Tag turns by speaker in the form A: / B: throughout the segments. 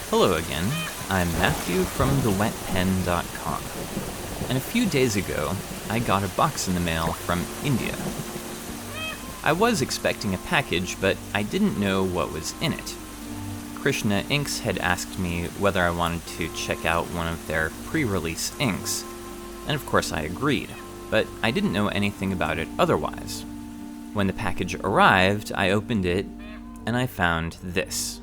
A: Hello again, I'm Matthew from thewetpen.com, and a few days ago, I got a box in the mail from India. I was expecting a package, but I didn't know what was in it. Krishna Inks had asked me whether I wanted to check out one of their pre-release inks, and of course I agreed, but I didn't know anything about it otherwise. When the package arrived, I opened it, and I found this.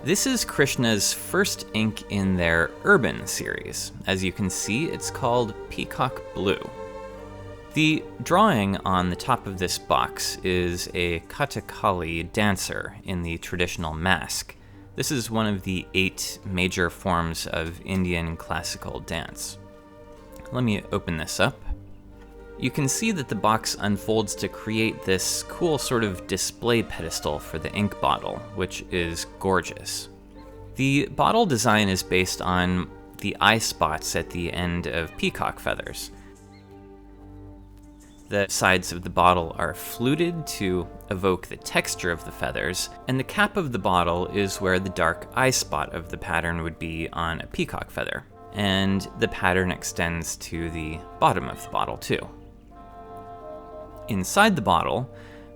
A: This is Krishna's first ink in their Urban series. As you can see, it's called Peacock Blue. The drawing on the top of this box is a Kathakali dancer in the traditional mask. This is one of the 8 major forms of Indian classical dance. Let me open this up. You can see that the box unfolds to create this cool sort of display pedestal for the ink bottle, which is gorgeous. The bottle design is based on the eye spots at the end of peacock feathers. The sides of the bottle are fluted to evoke the texture of the feathers, and the cap of the bottle is where the dark eye spot of the pattern would be on a peacock feather, and the pattern extends to the bottom of the bottle too. Inside the bottle,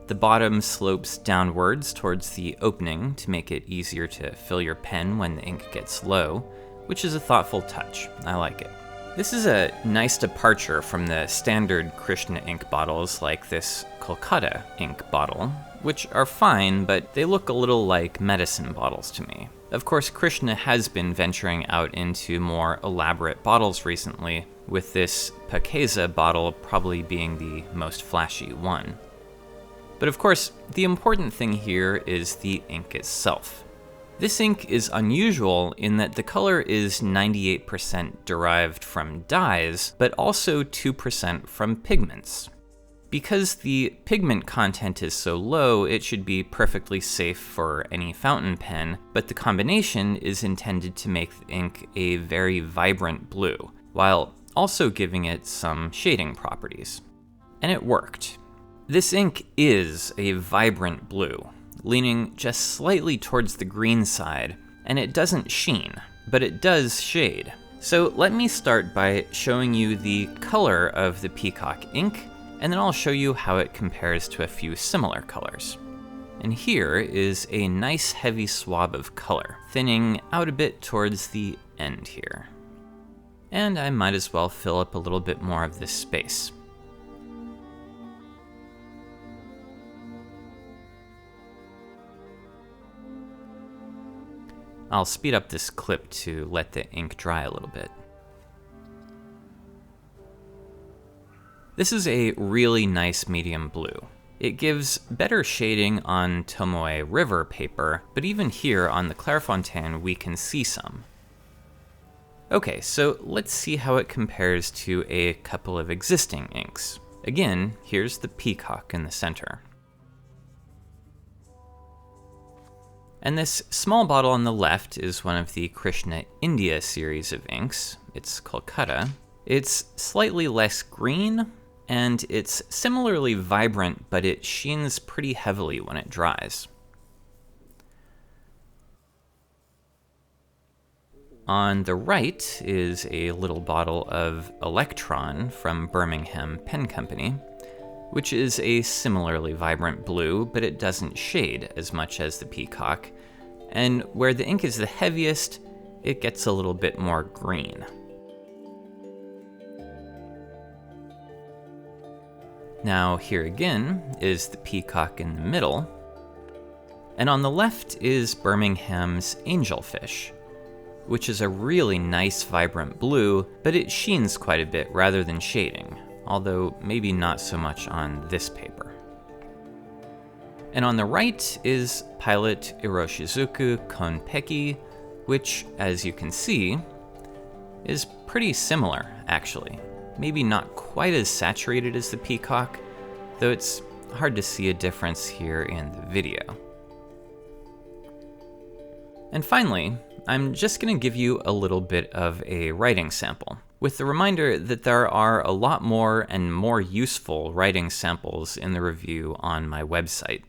A: the bottom slopes downwards towards the opening to make it easier to fill your pen when the ink gets low, which is a thoughtful touch. I like it. This is a nice departure from the standard Krishna ink bottles like this Kolkata ink bottle, which are fine, but they look a little like medicine bottles to me. Of course, Krishna has been venturing out into more elaborate bottles recently, with this Pakeza bottle probably being the most flashy one. But of course, the important thing here is the ink itself. This ink is unusual in that the color is 98% derived from dyes, but also 2% from pigments. Because the pigment content is so low, it should be perfectly safe for any fountain pen, but the combination is intended to make the ink a very vibrant blue, while also giving it some shading properties. And it worked. This ink is a vibrant blue, leaning just slightly towards the green side, and it doesn't sheen, but it does shade. So let me start by showing you the color of the Peacock ink, and then I'll show you how it compares to a few similar colors. And here is a nice heavy swab of color, thinning out a bit towards the end here. And I might as well fill up a little bit more of this space. I'll speed up this clip to let the ink dry a little bit. This is a really nice medium blue. It gives better shading on Tomoe River paper, but even here on the Clairefontaine we can see some. Okay, so let's see how it compares to a couple of existing inks. Again, here's the Peacock in the center. And this small bottle on the left is one of the Krishna India series of inks. It's Kolkata. It's slightly less green, and it's similarly vibrant, but it sheens pretty heavily when it dries. On the right is a little bottle of Electron from Birmingham Pen Company, which is a similarly vibrant blue, but it doesn't shade as much as the Peacock, and where the ink is the heaviest, it gets a little bit more green. Now here again is the Peacock in the middle, and on the left is Birmingham's Angelfish, which is a really nice vibrant blue, but it sheens quite a bit rather than shading, although maybe not so much on this paper. And on the right is Pilot Iroshizuku Konpeki, which, as you can see, is pretty similar, actually. Maybe not quite as saturated as the Peacock, though it's hard to see a difference here in the video. And finally, I'm just going to give you a little bit of a writing sample, with the reminder that there are a lot more and more useful writing samples in the review on my website.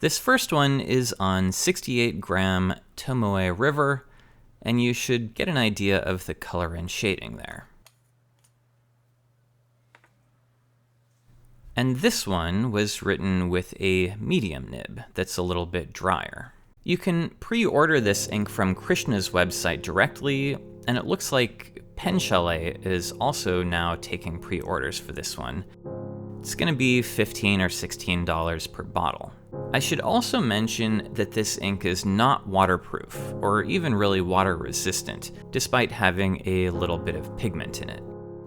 A: This first one is on 68 gram Tomoe River, and you should get an idea of the color and shading there. And this one was written with a medium nib that's a little bit drier. You can pre-order this ink from Krishna's website directly, and it looks like Pen Chalet is also now taking pre-orders for this one. It's going to be $15 or $16 per bottle. I should also mention that this ink is not waterproof, or even really water resistant, despite having a little bit of pigment in it.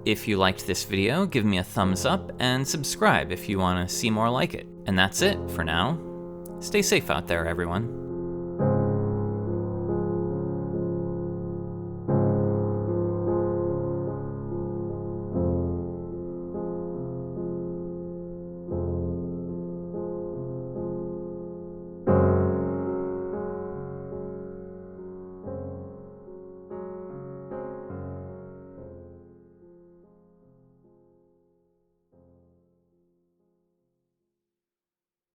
A: If you liked this video, give me a thumbs up and subscribe if you want to see more like it. And that's it for now. Stay safe out there, everyone.